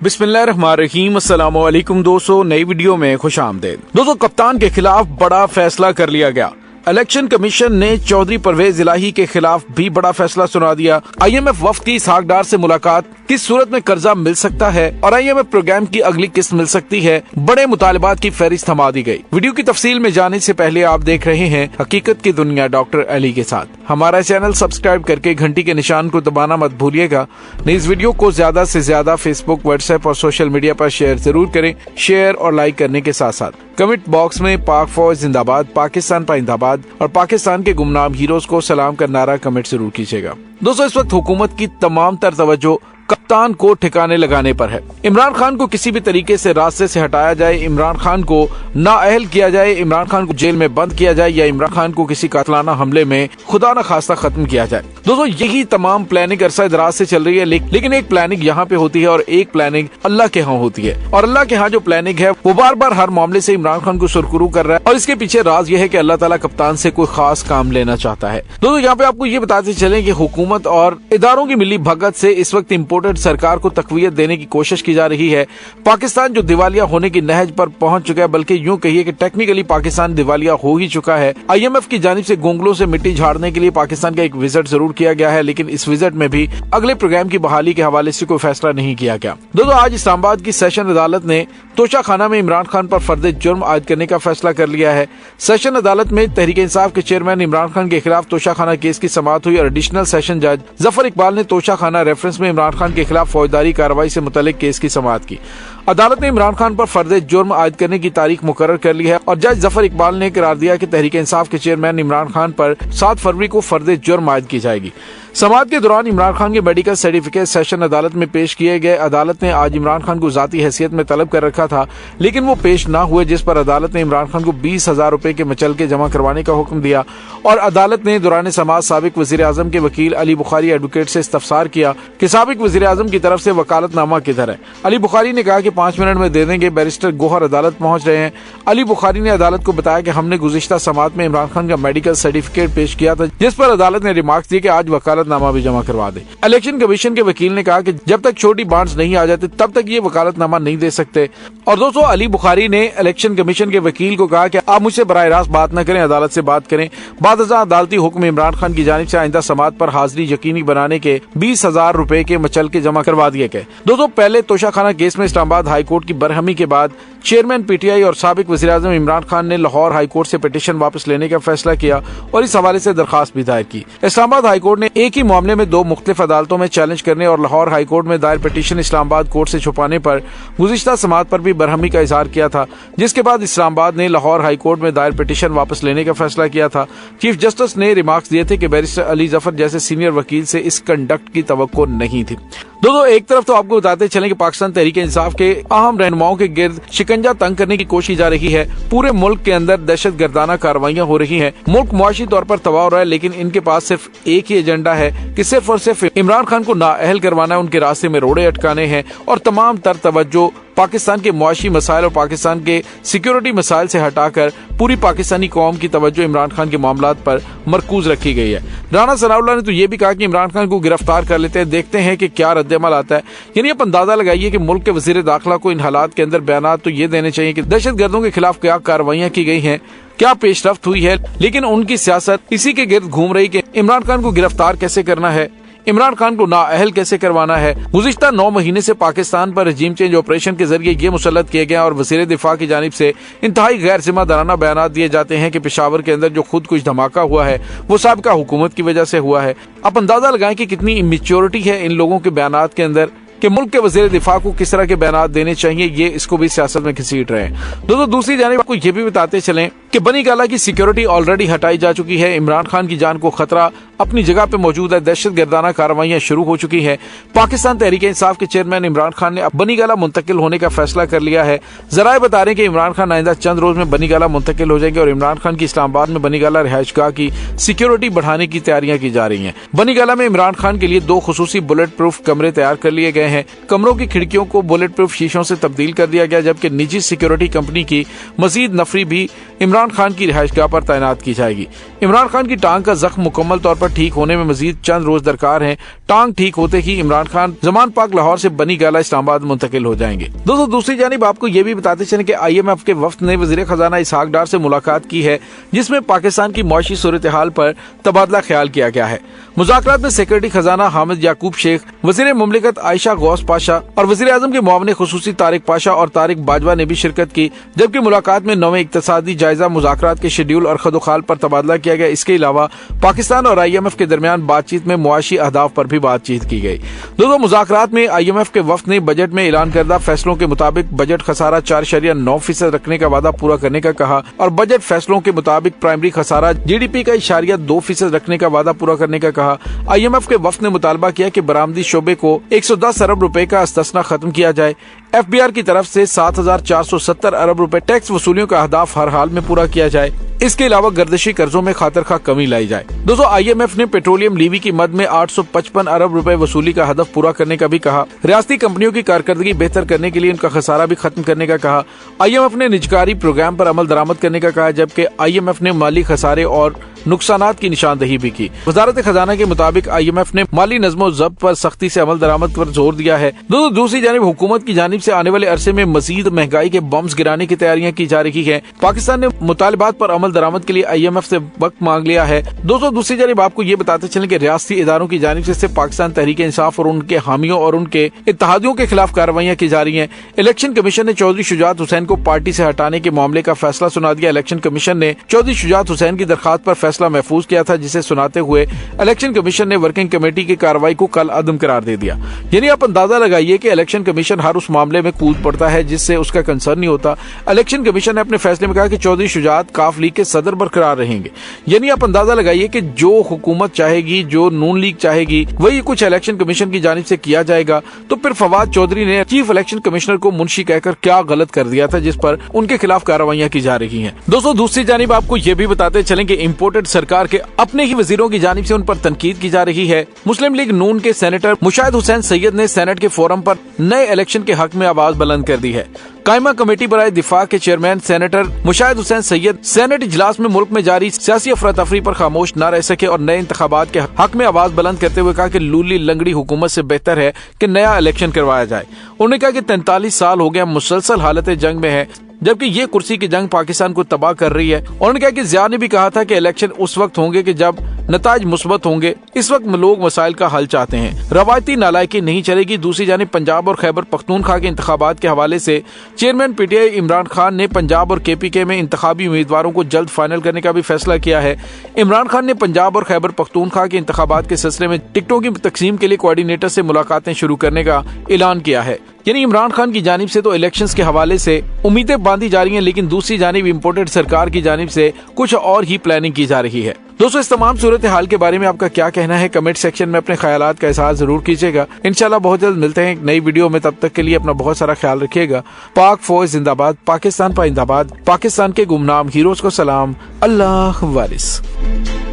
बिस्मिल्लाहिर्रहमानिर्रहीम। अस्सलाम वालेकुम दोस्तों, नई वीडियो में खुश आमदीद। दोस्तों, कप्तान के खिलाफ बड़ा फैसला कर लिया गया। इलेक्शन कमीशन ने चौधरी परवेज इलाही के खिलाफ भी बड़ा फैसला सुना दिया। IMF वफ्द की इसहाक डार से मुलाकात, किस सूरत में कर्जा मिल सकता है और IMF प्रोग्राम की अगली किस्त मिल सकती है, बड़े मुतालिबात की फहरिस्त थमा दी गई। वीडियो की तफसील में जाने से पहले आप देख रहे हैं हकीकत की दुनिया डॉक्टर अली के साथ। हमारा चैनल सब्सक्राइब करके घंटी के निशान को दबाना मत भूलिएगा। इस वीडियो को ज्यादा से ज्यादा फेसबुक, व्हाट्सएप और सोशल मीडिया पर शेयर जरूर करें। शेयर और लाइक करने के साथ साथ कमेंट बॉक्स में पाक फौज जिंदाबाद, पाकिस्तान पाइंदाबाद और पाकिस्तान के गुमनाम हीरोज को सलाम का नारा कमेंट जरूर कीजिएगा। दोस्तों, इस वक्त हुकूमत की तमाम तर तवज्जो कप्तान को ठिकाने लगाने पर है। इमरान खान को किसी भी तरीके से रास्ते से हटाया जाए, इमरान खान को नाअहल किया जाए, इमरान खान को जेल में बंद किया जाए या इमरान खान को किसी कातलाना हमले में खुदा न खास्ता खत्म किया जाए। दोस्तों, यही तमाम प्लानिंग अरसा दराज से चल रही है, लेकिन एक प्लानिंग यहाँ पे होती है और एक प्लानिंग अल्लाह के यहाँ होती है। और अल्लाह के यहाँ जो प्लानिंग है वो बार बार हर मामले से इमरान खान को सुरखरू कर रहा है और इसके पीछे राज यह है कि अल्लाह ताला कप्तान से कोई खास काम लेना चाहता है। दोस्तों, यहाँ पे आपको ये बताते चले कि हुकूमत और इदारों की मिली भगत से इस वक्त इम्पोर्टेड सरकार को तकवीयत देने की कोशिश की जा रही है। पाकिस्तान जो दिवालिया होने की नहज पर पहुंच चुका है, बल्कि यूं कहिए कि टेक्निकली पाकिस्तान दिवालिया हो ही चुका है। IMF की जानिब से गोंगलों से मिट्टी झाड़ने के लिए पाकिस्तान का एक विजिट जरूर किया गया है, लेकिन इस विजिट में भी अगले प्रोग्राम की बहाली के हवाले से कोई फैसला नहीं किया गया। दोस्तों, आज इस्लामाबाद की सेशन अदालत ने तोशाखाना में इमरान खान पर फर्द जुर्म आयद करने का फैसला कर लिया है। सेशन अदालत में तहरीक इंसाफ के चेयरमैन इमरान खान के खिलाफ तोशाखाना केस की समाअत हुई और एडिशनल सेशन जज जफर इकबाल ने तोशाखाना रेफरेंस में इमरान खान के खिलाफ फौजदारी कार्रवाई से मुतल्लिक केस की समाअत की। अदालत ने इमरान खान पर फर्द जुर्म आयद करने की तारीख मुकर्रर कर ली है और जज जफर इकबाल ने करार दिया कि तहरीक इंसाफ के चेयरमैन इमरान खान पर 7 फरवरी को फर्द जुर्म आयद की जाएगी। समाअत के दौरान इमरान खान के मेडिकल सर्टिफिकेट सेशन अदालत में पेश किए गए। अदालत ने आज इमरान खान को जाती हैसियत में तलब कर रखा था, लेकिन वो पेश न हुए, जिस पर अदालत ने इमरान खान को 20,000 रुपए के मचलके जमा करवाने का हुक्म दिया। और अदालत ने दौरान समाअत साबिक वजीर आजम के वकील अली बुखारी एडवोकेट से इस्तफसार किया कि साबिक वजीर आजम की तरफ से वकालतनामा किधर है। अली बुखारी ने कहा कि 5 मिनट में दे देंगे। बैरिस्टर गोहर अदालत पहुंच रहे हैं। अली बुखारी ने अदालत को बताया कि हमने गुज़िश्ता समाअत में इमरान खान का मेडिकल सर्टिफिकेट पेश किया था, जिस पर अदालत ने रिमार्क्स दिए कि आज वकालतनामा भी जमा करवा दे। इलेक्शन कमीशन के वकील ने कहा कि जब तक छोटी बॉन्ड्स नहीं आ जाते तब तक ये वकालतनामा नहीं दे सकते। और दोस्तों, अली बुखारी ने इलेक्शन कमीशन के वकील को कहा कि आप मुझसे बराह रास्त बात न करें, अदालत से बात करें। बाद अदालती हुक्म इमरान खान की जानिब से आइंदा समाअत पर हाजिरी यकीनी बनाने के 20,000 रुपए के मचलके जमा करवा दिए गए। दोस्तों, पहले तोशाखाना केस में इस्लामाबाद हाईकोर्ट की बरहमी के बाद चेयरमैन PTI और साबिक वज़ीर आज़म इमरान खान ने लाहौर हाईकोर्ट से पिटीशन वापस लेने का फैसला किया और इस हवाले से दरखास्त भी दायर की। इस्लामाबाद हाईकोर्ट ने एक ही मामले में 2 मुख्तलिफ अदालतों में चैलेंज करने और लाहौर हाईकोर्ट में दायर पिटीशन इस्लामाबाद कोर्ट से छुपाने पर गुज़िश्ता समाअत पर भी बरहमी का इजहार किया था, जिसके बाद इस्लामाबाद ने लाहौर हाईकोर्ट में दायर पिटीशन वापस लेने का फैसला किया था। चीफ जस्टिस ने रिमार्क्स दिए थे कि बैरिस्टर अली जफर जैसे सीनियर वकील से इस कंडक्ट की तवक्को नहीं थी। दोस्तों, एक तरफ तो आपको बताते चलें कि पाकिस्तान तहरीक इंसाफ के अहम रहनुमाओं के गिर्द शिकंजा तंग करने की कोशिश जा रही है। पूरे मुल्क के अंदर दहशत गर्दाना कार्रवाइयां हो रही हैं। मुल्क मुआशी तौर पर तबाह हो रहा है, लेकिन इनके पास सिर्फ एक ही एजेंडा है कि सिर्फ और सिर्फ इमरान खान को नाअहल करवाना है, उनके रास्ते में रोड़े अटकाने हैं और तमाम तर तवज्जो पाकिस्तान के मुआशी मसाइल और पाकिस्तान के सिक्योरिटी मसाइल से हटाकर पूरी पाकिस्तानी कौम की तवज्जो इमरान खान के मामलात पर मरकूज रखी गई है। राना सनाउल्लाह ने तो ये भी कहा कि इमरान खान को गिरफ्तार कर लेते हैं, देखते हैं कि क्या रद्दअमल आता है। यानी आप अंदाजा लगाइए कि मुल्क के वजीर दाखिला को इन हालात के अंदर बयान तो ये देने चाहिए कि दहशतगर्दों के खिलाफ क्या कार्रवाइयां की गई हैं, क्या पेशरफ्त हुई है, लेकिन उनकी सियासत इसी के गिर्द घूम रही कि इमरान खान को गिरफ्तार कैसे करना है, इमरान खान को नाअहल कैसे करवाना है। गुज़िश्ता 9 महीने से पाकिस्तान पर रजीम चेंज ऑपरेशन के जरिए ये मुसल्लत किए गए और वज़ीर दिफा की जानिब से इंतहाई गैर जिम्मेदाराना बयान दिए जाते हैं कि पेशावर के अंदर जो खुद कुछ धमाका हुआ है वो साबिका हुकूमत की वजह से हुआ है। आप अंदाजा लगाएं कि कितनी इमेच्योरिटी है इन लोगों के बयान के अंदर कि मुल्क के वज़ीर दिफा को किस तरह के बयान देने चाहिए, ये इसको भी सियासत में घसीट रहे हैं। दोस्तों, दूसरी जानिब आपको ये भी बताते चलें कि बनी गाला की सिक्योरिटी ऑलरेडी हटाई जा चुकी है। इमरान खान की जान को खतरा अपनी जगह पे मौजूद है। दहशत गर्दाना कार्रवाइयां शुरू हो चुकी है। पाकिस्तान तहरीक इंसाफ के चेयरमैन इमरान खान ने अब बनी गाला मुंतकिल होने का फैसला कर लिया है। जराए बता रहे हैं कि इमरान खान आइंदा चंद रोज में बनी गाला मुंतकिल हो जाएंगे और इमरान खान की इस्लामाबाद में बनी गाला रिहायशगाह की सिक्योरिटी बढ़ाने की तैयारियां की जा रही हैं। बनी गाला में इमरान खान के लिए 2 खुसूसी बुलेट प्रूफ कमरे तैयार कर लिए गए हैं। कमरों की खिड़कियों को बुलेट प्रूफ शीशों से तब्दील कर दिया गया, जबकि निजी सिक्योरिटी कंपनी की मजीद नफरी भी इमरान खान की रिहायशगाह पर तैनात की जाएगी। इमरान खान की टांग का जख्म मुकम्मल तौर पर ठीक होने में मजीद चंद रोज दरकार हैं। टांग ठीक होते ही इमरान खान जमान पाक लाहौर से बनी गाला इस्लामाबाद मुंतकिल हो जाएंगे। दोस्तों दूसरी जानिब आपको ये भी बताते चलें कि IMF के वफ्द ने वजीर खजाना इसहाक डार से मुलाकात की है, जिसमें पाकिस्तान की मुआशी सूरत हाल पर तबादला ख्याल किया गया है। मुज़ाकरात में सेक्रेटरी खजाना हामिद याकूब शेख, वजीर मुमलिकत आयशा गौस पाशा और वजीर आजम के मुआविन खुसूसी तारिक पाशा और तारिक बाजवा ने भी शिरकत की, जबकि मुलाकात में नौवें इक्तिसादी जायजा मुज़ाकरात के शेड्यूल और खदोखाल पर तबादला किया गया। इसके अलावा पाकिस्तान और IMF के दरमियान बातचीत में मुआशी अहदाफ पर भी बातचीत की गई। दोनों मुज़ाकरात में IMF के वफ्द ने बजट में ऐलान करदा फैसलों के मुताबिक बजट खसारा 4.9% रखने का वादा पूरा करने का कहा और बजट फैसलों के मुताबिक प्राइमरी खसारा GDP का 2% रखने का वादा पूरा करने का कहा। IMF के वफ्द ने मुतालबा किया कि बरामदी शोबे को 110 अरब रुपए का इस्तिस्ना खत्म किया जाए। FBR की तरफ से 7,470 अरब रुपए टैक्स वसूलियों का अहदाफ हर हाल में पूरा किया जाए। इसके अलावा गर्दिशी कर्जों में खातरखा कमी लाई जाए। दोस्तों IMF ने पेट्रोलियम लीवी की मद में 855 अरब रुपए वसूली का हदफ पूरा करने का भी कहा। रियासती कंपनियों की कारकर्दगी बेहतर करने के लिए उनका खसारा भी खत्म करने का कहा। IMF ने निजकारी प्रोग्राम पर अमल दरामद करने का कहा, जबकि IMF ने माली खसारे और नुकसानात की निशानदही भी की। वजारत खजाना के मुताबिक IMF ने माली नज़्मो ज़ब्त पर सख्ती से अमल दरामद पर जोर दिया है। दूसरी जानिब हुकूमत की जानिब से आने वाले अरसे में मजीद महंगाई के बम्स गिराने की तैयारियां की जा रही है। पाकिस्तान ने मुतालिबात पर अमल दरामद के लिए IMF से वक्त मांग लिया है। दोस्तों दूसरी जानिब आपको ये बताते चलें कि रियासती इदारों की जानिब से पाकिस्तान तहरीक इंसाफ और उनके हामियों और उनके इत्तेहादियों के खिलाफ कार्रवाइयां की जा रही है। इलेक्शन कमीशन ने चौधरी शुजात हुसैन को पार्टी से हटाने के मामले का फैसला सुना दिया। इलेक्शन कमीशन ने चौधरी शुजात हुसैन की दरखास्त पर फैसला महफूज किया था, जिसे सुनाते हुए इलेक्शन कमीशन ने वर्किंग कमेटी की कार्रवाई को कल अदम करार दे दिया। यानी आप अंदाजा लगाइए कि इलेक्शन कमीशन हर उस मामले में कूद पड़ता है जिससे उसका कंसर्न नहीं होता। इलेक्शन कमीशन ने अपने फैसले में कहा कि चौधरी शुजात काफ लीग के सदर बरकरार रहेंगे। यानी आप अंदाजा लगाइए कि जो हुकूमत चाहेगी, जो नून लीग चाहेगी, वही कुछ इलेक्शन कमीशन की जानिब से किया जाएगा। तो फिर फवाद चौधरी ने चीफ इलेक्शन कमिश्नर को मुंशी कहकर क्या गलत कर दिया था, जिस पर उनके खिलाफ कार्रवाइयां की जा रही हैं। दोस्तों दूसरी जानिब आपको ये भी बताते चलें कि इम्पोर्टेड सरकार के अपने ही वजीरों की जानिब से उन पर तनकीद की जा रही है। मुस्लिम लीग नून के सेनेटर मुशाहिद हुसैन सैयद ने सेनेट के फोरम पर नए इलेक्शन के हक में आवाज बुलंद कर दी है। कायमा कमेटी बराए दिफा के chairman senator Mushahid Hussain Syed senate इजलास में मुल्क में जारी सियासी अफरा तफरी पर खामोश न रह सके और नए इंतखाबात के हक में आवाज बुलंद करते हुए कहा कि लूली लंगड़ी हुकूमत से बेहतर है कि नया इलेक्शन करवाया जाए। उन्होंने कहा कि 43 साल हो गया मुसलसल हालत जंग में है, जबकि ये कुर्सी की जंग पाकिस्तान को तबाह कर रही है। उन्होंने कहा कि ज़िया ने भी कहा था कि इलेक्शन उस वक्त होंगे कि जब नताज मुस्बत होंगे। इस वक्त लोग मसाइल का हल चाहते हैं, रवायती नालायकी नहीं चलेगी। दूसरी जानिब पंजाब और खैबर पख्तूनख्वा के इंतखाबात के हवाले से चेयरमैन PTI इमरान खान ने पंजाब और KPK में इंतखाबी उम्मीदवारों को जल्द फाइनल करने का भी फैसला किया है। इमरान खान ने पंजाब और खैबर पख्तूनख्वा के इंतखाबात के सिलसिले में टिकटों की तकसीम के लिए कोऑर्डिनेटर से मुलाकातें शुरू करने का ऐलान किया है। यानी इमरान खान की जानिब से तो इलेक्शंस के हवाले से उम्मीदें बांधी जा रही हैं, लेकिन दूसरी जानिब इम्पोर्टेड सरकार की जानिब से कुछ और ही प्लानिंग की जा रही है। दोस्तों इस तमाम सूरत हाल के बारे में आपका क्या कहना है, कमेंट सेक्शन में अपने ख्यालात का इज़हार जरूर कीजिएगा। इंशाल्लाह बहुत जल्द मिलते हैं एक नई वीडियो में, तब तक के लिए अपना बहुत सारा ख्याल रखिएगा। पाक फौज जिंदाबाद, पाकिस्तान पाइंदाबाद, पाकिस्तान के गुमनाम हीरोज को सलाम, अल्लाह वारिस।